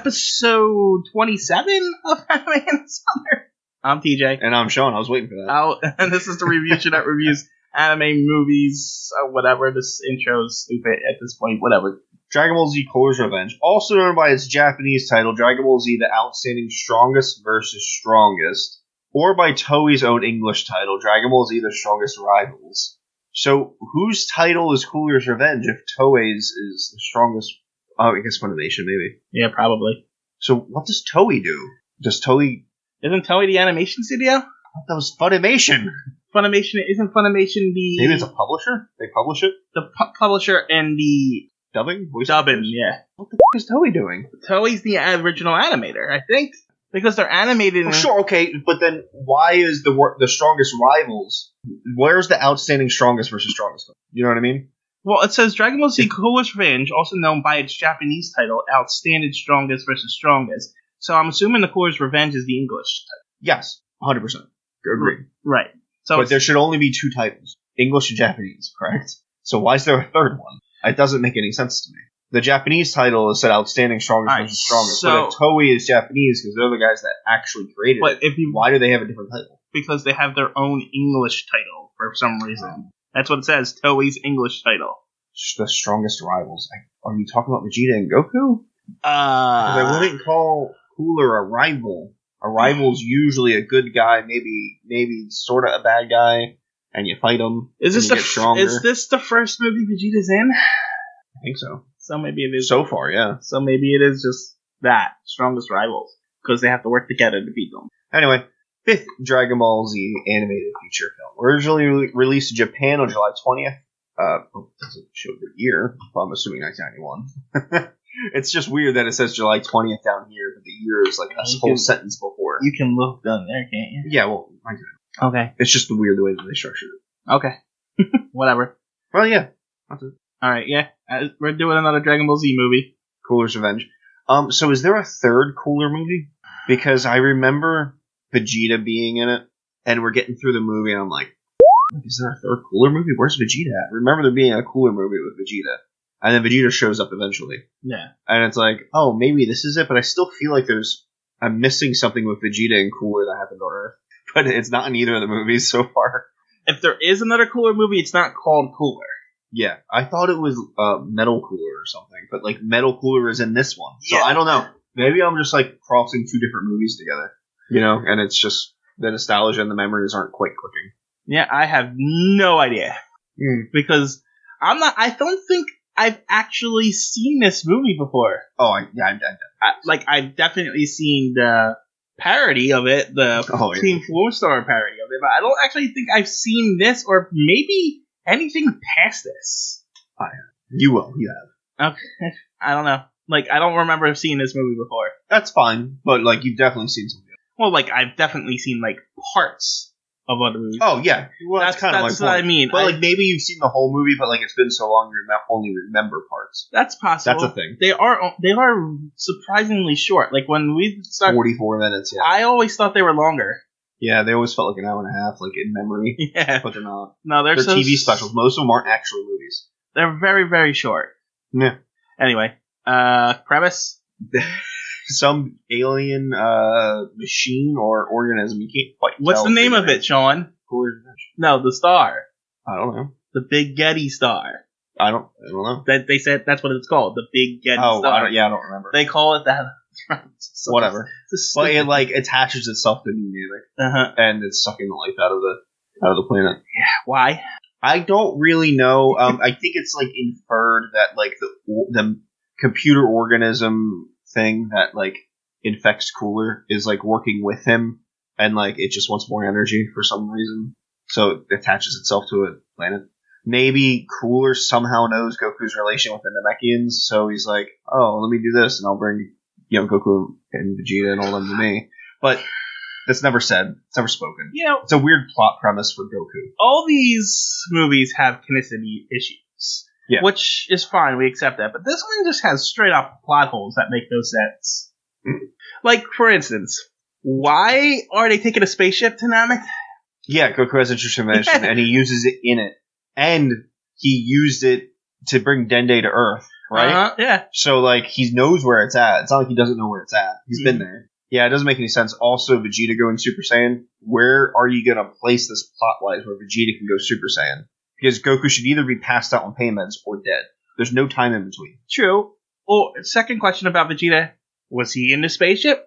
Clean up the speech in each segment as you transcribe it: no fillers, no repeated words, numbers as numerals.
episode 27 of Anime and Summer. I'm TJ. And I'm Shawn. I was waiting for that. And this is the Review Jeanette Reviews anime, movies, whatever. This intro is stupid at this point. Whatever. Dragon Ball Z Cooler's Revenge. Also known by its Japanese title, Dragon Ball Z The Outstanding Strongest vs. Strongest. Or by Toei's own English title, Dragon Ball Z The Strongest Rivals. So, whose title is Cooler's Revenge if Toei's is the strongest? Oh, I guess Funimation, maybe. Yeah, probably. So, what does Toei do? Does Toei... Isn't Toei the animation studio? I thought that was Funimation. Isn't Funimation the... Maybe it's a publisher? They publish it? The publisher and the... Dubbing? Dubbing, yeah. What the f*** is Toei doing? Toei's the original animator, I think. Because they're animated in... Sure, okay, but then why is the strongest rivals... Where's the outstanding strongest versus strongest? You know what I mean? Well, it says Dragon Ball Z Cooler's Revenge, also known by its Japanese title, Outstanding Strongest vs. Strongest. So I'm assuming the Cooler's Revenge is the English title. Yes, 100%. Agree. Right. So but there should only be two titles. English and Japanese, correct? So why is there a third one? It doesn't make any sense to me. The Japanese title is said Outstanding Strongest versus Strongest. But if Toei is Japanese, because they're the guys that actually created it, why do they have a different title? Because they have their own English title for some reason. That's what it says, Toei's English title. The Strongest Rivals. Are you talking about Vegeta and Goku? I wouldn't call Cooler a rival. A rival's usually a good guy, maybe sort of a bad guy, and you fight him. Is this the first movie Vegeta's in? I think so. So maybe it is. So far, yeah. So maybe it is just that, Strongest Rivals, because they have to work together to beat them. Anyway, 5th Dragon Ball Z animated feature film. Originally released in Japan on July 20th. It doesn't show the year, but I'm assuming 1991. It's just weird that it says July 20th down here, but the year is like a whole sentence before. You can look down there, can't you? Yeah, well, I can. Okay. It's just weird the way that they structured it. Okay. Whatever. Well, yeah. That's it. Alright, yeah. We're doing another Dragon Ball Z movie. Cooler's Revenge. So is there a third Cooler movie? Because I remember Vegeta being in it, and we're getting through the movie, and I'm like, is there a third Cooler movie? Where's Vegeta at? I remember there being a Cooler movie with Vegeta. And then Vegeta shows up eventually. Yeah. And it's like, oh, maybe this is it, but I still feel like I'm missing something with Vegeta and Cooler that happened on Earth. But it's not in either of the movies so far. If there is another Cooler movie, it's not called Cooler. Yeah, I thought it was Metal Cooler or something, but like Metal Cooler is in this one. So I don't know. Maybe I'm just like crossing two different movies together. You know, and it's just the nostalgia and the memories aren't quite clicking. Yeah, I have no idea. Because I don't think I've actually seen this movie before. Oh, I've definitely seen the parody of it, the Team Four Star parody of it, but I don't actually think I've seen this or maybe anything past this. I have. You will. You have. Okay. I don't know. I don't remember seeing this movie before. That's fine, but you've definitely seen something. Well, I've definitely seen parts of other movies. Oh, yeah. Well, that's kind of my point. That's what I mean. But, maybe you've seen the whole movie, but, it's been so long you only remember parts. That's possible. That's a thing. They are surprisingly short. When we started... 44 minutes, yeah. I always thought they were longer. Yeah, they always felt like an hour and a half, in memory. Yeah. But they're not. No, they're TV specials. Most of them aren't actually movies. They're very, very short. Yeah. Anyway, premise? Some alien machine or organism. You can't quite tell. What's the name of it, Shawn? Cooler's Revenge. No, the star. I don't know. The Big Getty Star. I don't know. They said that's what it's called. The Big Getty Star. I don't remember. They call it that. Whatever. Well, it attaches itself to new music, and it's sucking the life out of the planet. Yeah. Why? I don't really know. I think it's inferred that the computer organism thing that infects Cooler is working with him, and it just wants more energy for some reason, so it attaches itself to a planet. Maybe Cooler somehow knows Goku's relation with the Namekians, so he's like, oh, let me do this, and I'll bring Goku and Vegeta and all them to me. But that's never said. It's never spoken. It's a weird plot premise for Goku. All these movies have canonicity issues. Yeah. Which is fine, we accept that. But this one just has straight up plot holes that make no sense. For instance, why are they taking a spaceship to Namek? Yeah, Goku has interdimension, and he uses it in it. And he used it to bring Dende to Earth. right? Yeah. So, like, he knows where it's at. It's not like he doesn't know where it's at. He's been there. Yeah, it doesn't make any sense. Also, Vegeta going Super Saiyan, where are you going to place this plot-wise where Vegeta can go Super Saiyan? Because Goku should either be passed out on pain meds or dead. There's no time in between. True. Well, second question about Vegeta. Was he in the spaceship?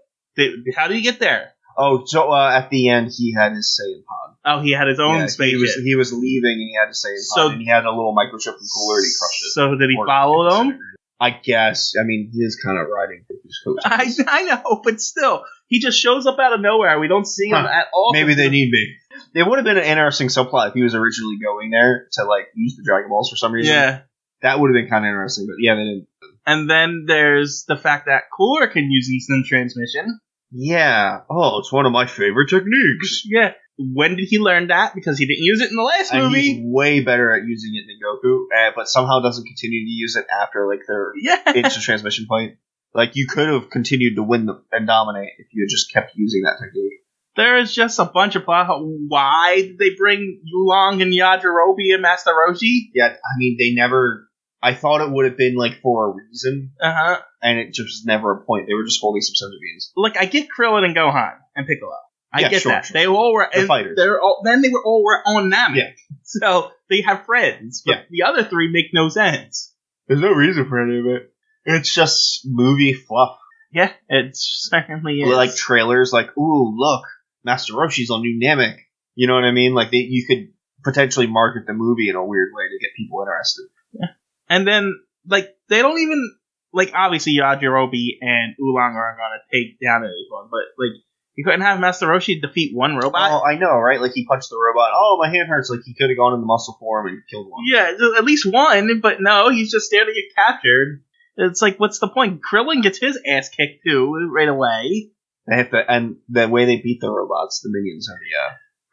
How did he get there? Oh, so at the end, he had his Saiyan pod. Oh, he had his own spaceship. He was leaving, and he had his Saiyan pod, and he had a little microchip from Cooler, and he crushed it. So did he follow them? I guess. I mean, he is kind of riding his coaches. I know, but still. He just shows up out of nowhere. We don't see him at all. Maybe they need me. It would have been an interesting subplot if he was originally going there to, like, use the Dragon Balls for some reason. Yeah. That would have been kind of interesting, but yeah, they didn't. And then there's the fact that Cooler can use instant transmission. Yeah. Oh, it's one of my favorite techniques. Yeah. When did he learn that? Because he didn't use it in the last movie. He's way better at using it than Goku, but somehow doesn't continue to use it after, like, their instant transmission point. Like, you could have continued to win and dominate if you had just kept using that technique. There is just a bunch of plot. Why did they bring Oolong and Yajirobe and Master Roshi? Yeah, I mean, they never... I thought it would have been, like, for a reason. Uh-huh. And it just was never a point. They were just holding some senzu beans. Like, I get Krillin and Gohan and Piccolo. I get that. Sure. They all were... The fighters. Then they were all on Namek. Yeah. So, they have friends. But the other three make no sense. There's no reason for any of it. It's just movie fluff. Yeah, it certainly is. Like trailers, like, ooh, look, Master Roshi's on New Namek. You know what I mean? Like, you could potentially market the movie in a weird way to get people interested. Yeah. And then, like, they don't even... Like, obviously, Yajirobe and Oolong are going to take down anyone, but, like, you couldn't have Master Roshi defeat one robot? Oh, I know, right? Like, he punched the robot. Oh, my hand hurts. Like, he could have gone in the muscle form and killed one. Yeah, at least one, but no, he's just there to get captured. It's like, what's the point? Krillin gets his ass kicked, too, right away. They have to, and the way they beat the robots, the minions are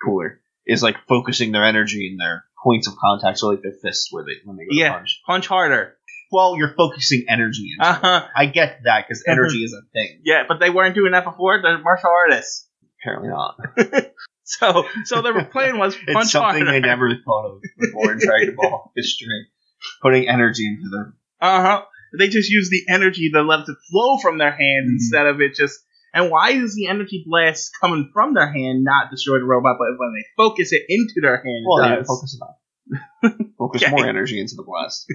cooler, is, like, focusing their energy in their points of contact, so, like, their fists when they go to punch. Punch harder. Well, you're focusing energy into it. I get that, because energy is a thing. Yeah, but they weren't doing that before. They're martial artists. Apparently not. So their plan was punch harder. It's something they never thought of before in Dragon Ball history. Putting energy into their... Uh-huh. They just use the energy to let it flow from their hand instead of it just... And why is the energy blast coming from their hand not destroy the robot, but when they focus it into their hand, well, it does? Focus it on. Focus more energy into the blast.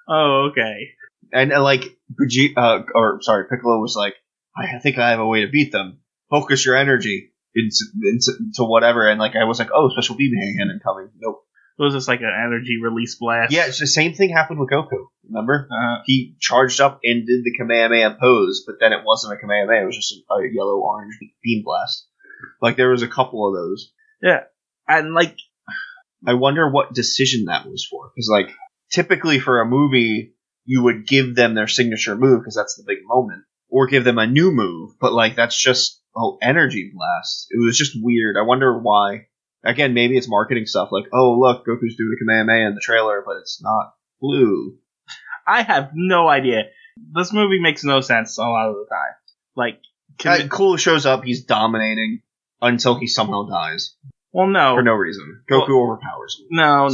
Oh, okay. And like, Piccolo was like, I think I have a way to beat them. Focus your energy into whatever. And like, I was like, oh, special beam hand incoming. Nope. It was just like an energy release blast. Yeah, it's the same thing happened with Goku. Remember? He charged up and did the Kamehameha pose, but then it wasn't a Kamehameha. It was just a yellow-orange beam blast. Like, there was a couple of those. Yeah. And like... I wonder what decision that was for. Because, like, typically for a movie, you would give them their signature move, because that's the big moment. Or give them a new move, but, like, that's just, energy blast. It was just weird. I wonder why. Again, maybe it's marketing stuff, like, oh, look, Goku's doing a Kamehameha in the trailer, but it's not blue. I have no idea. This movie makes no sense a lot of the time. Like, Cool shows up, he's dominating, until he somehow dies. Well, no. For no reason. Goku overpowers him. No.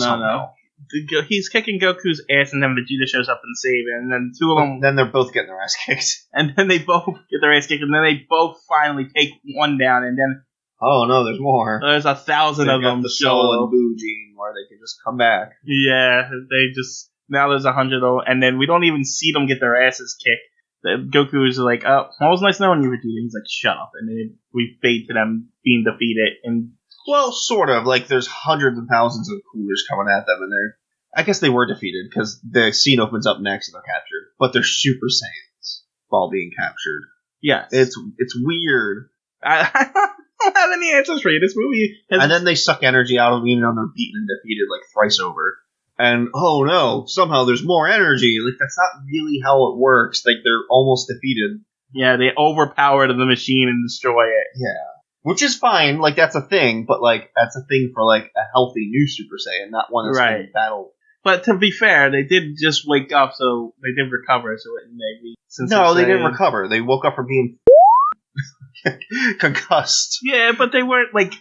He's kicking Goku's ass, and then Vegeta shows up and saves him, and then two of them... Then they're both getting their ass kicked. And then they both get their ass kicked, and then they both finally take one down, and then... Oh, no, there's more. There's 1,000 of them. The Soul and Boo gene, where they can just come back. Yeah, they just... Now there's 100 of them, and then we don't even see them get their asses kicked. Goku is like, oh, well, it was nice knowing you, Vegeta. He's like, shut up. And then we fade to them being defeated, and... Well, sort of. Like, there's hundreds of thousands of coolers coming at them, and I guess they were defeated, because the scene opens up next and they're captured. But they're Super Saiyans while being captured. Yes. It's weird. I don't have any answers for you. This movie has... And then they suck energy out of them, even though they're beaten and defeated, like, thrice over. And, oh no, somehow there's more energy. Like, that's not really how it works. Like, they're almost defeated. Yeah, they overpower the machine and destroy it. Yeah. Which is fine, like, that's a thing, but, like, that's a thing for, like, a healthy new Super Saiyan, not one that's in battle. But to be fair, they did just wake up, so they did recover, so it may be... No, they didn't recover. They woke up from being concussed. Yeah, but they weren't, like...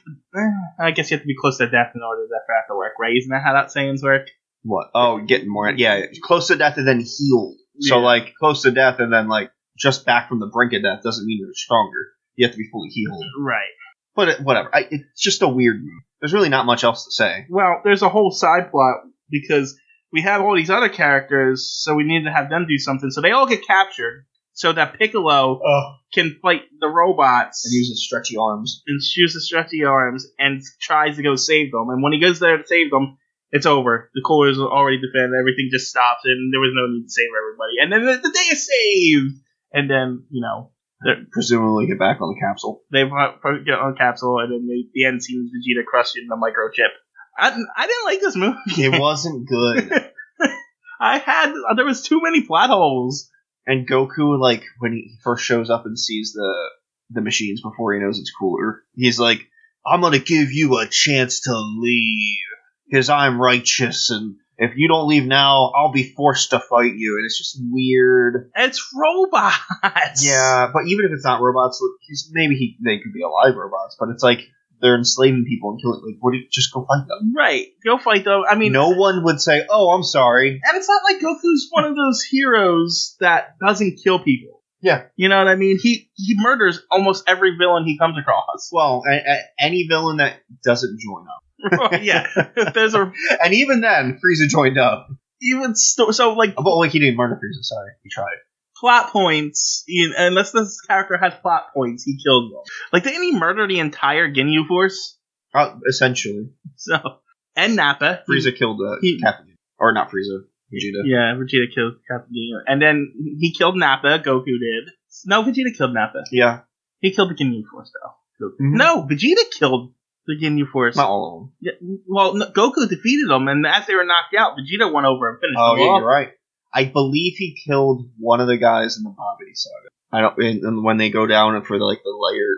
I guess you have to be close to death in order for that to work, right? Isn't that how that sayings work? What? Oh, getting more... Yeah, close to death and then healed. So, like, close to death and then, like, just back from the brink of death doesn't mean you're stronger. You have to be fully healed. Right. But whatever. It's just a weird movie. There's really not much else to say. Well, there's a whole side plot because we have all these other characters, so we need to have them do something. So they all get captured so that Piccolo can fight the robots. And uses stretchy arms. And tries to go save them. And when he goes there to save them, it's over. The coolers are already defended. Everything just stops, and there was no need to save everybody. And then the day is saved. And then, they presumably get back on the capsule. They get on the capsule, and then the end scene is Vegeta crushing the microchip. I didn't like this movie. It wasn't good. There was too many plot holes. And Goku, like, when he first shows up and sees the machines before he knows it's cooler, he's like, I'm gonna give you a chance to leave, because I'm righteous, and if you don't leave now, I'll be forced to fight you. And it's just weird. It's robots. Yeah, but even if it's not robots, maybe they could be alive robots, but it's like they're enslaving people and killing. Like, just go fight them. Right, go fight them. I mean, no one would say, "Oh, I'm sorry." And it's not like Goku's one of those heroes that doesn't kill people. Yeah, you know what I mean. He murders almost every villain he comes across. Well, any villain that doesn't join up. Yeah, there's and even then, Frieza joined up. Even so, like, but he didn't murder Frieza. Sorry, he tried. Plot points. Unless this character has plot points, he killed them. Like, didn't he murder the entire Ginyu Force? Essentially. So, and Nappa. Frieza killed Captain, or not Frieza, Vegeta. Yeah, Vegeta killed Captain Ginyu, and then he killed Nappa. Goku did. No, Vegeta killed Nappa. Yeah, he killed the Ginyu Force though. Mm-hmm. No, Vegeta killed the Ginyu Force. Not all of them. Yeah, well, Goku defeated them, and as they were knocked out, Vegeta went over and finished them off. You're right. I believe he killed one of the guys in the Babidi Saga. And when they go down for the layer,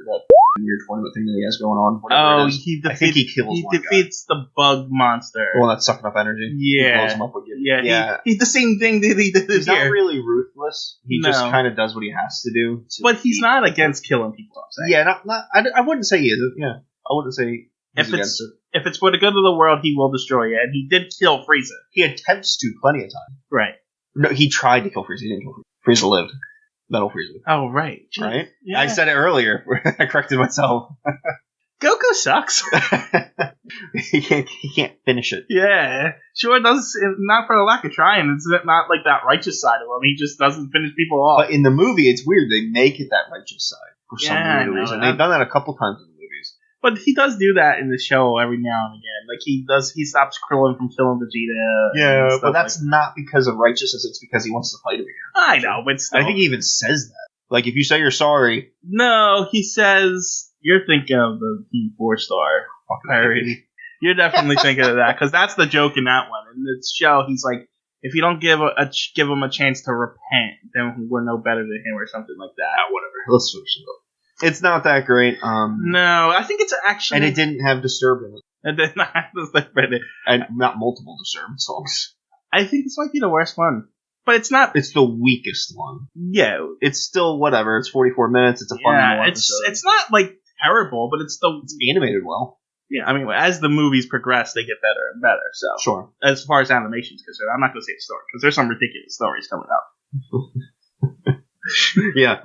that weird tournament thing that he has going on. I think he kills he one defeats guy. The bug monster. The one that's sucking up energy. Yeah. He blows him up again. Yeah. He's the same thing that he did He's here. not really ruthless. He just kind of does what he has to do. But he's not against killing people, I'm saying. Yeah, I wouldn't say he is. Yeah. I wouldn't say he's against it. If it's for the good of the world, he will destroy it. And he did kill Frieza. He attempts to plenty of times. Right. No, he tried to kill Frieza. He didn't kill Frieza. Frieza lived. Metal Frieza. Oh, right. Right? Yeah. I said it earlier. I corrected myself. Goku sucks. He can't finish it. Yeah. Sure does. Not for the lack of trying. It's not like that righteous side of him. He just doesn't finish people off. But in the movie, it's weird. They make it that righteous side for some weird reason. They've done that a couple times in the movies. But he does do that in the show every now and again. Like, he stops Krillin from killing Vegeta. Yeah, but that's not because of righteousness. It's because he wants to fight him again. I know, but still. I think he even says that. Like, if you say you're sorry. No, he says, you're thinking of the Team 4-star parody. You're definitely thinking of that, because that's the joke in that one. In the show, he's like, if you don't give him a chance to repent, then we're no better than him, or something like that. Whatever. Let's switch it up. It's not that great. No, I think it's actually... And it didn't have Disturbed in it. It did not have Disturbed in it. And not multiple Disturbed songs. I think this might be the worst one. But it's not... It's the weakest one. Yeah. It's still whatever. It's 44 minutes. It's a fun episode. It's not, like, terrible, but it's animated well. Yeah, I mean, as the movies progress, they get better and better, so... Sure. As far as animation's concerned, I'm not going to say the story, because there's some ridiculous stories coming up. Yeah.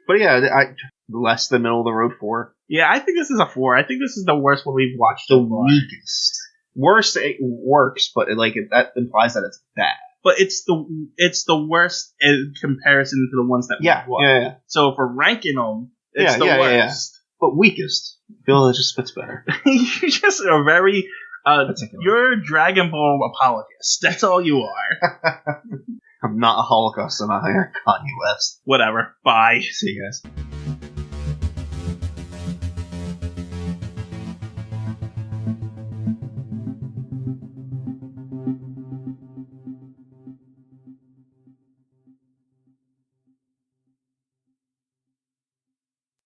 But yeah, less than middle of the road 4. Yeah, I think this is a 4. I think this is the worst one we've watched. The weakest. Worst, it works, but that implies that it's bad. But it's the worst in comparison to the ones that we've watched. Yeah. So if we're ranking them, it's the worst. Yeah. But weakest. I feel it just fits better. You're just a very... you're a Dragon Ball apologist. That's all you are. I'm not a Holocaust, I'm a Kanye West. Whatever. Bye. See you guys.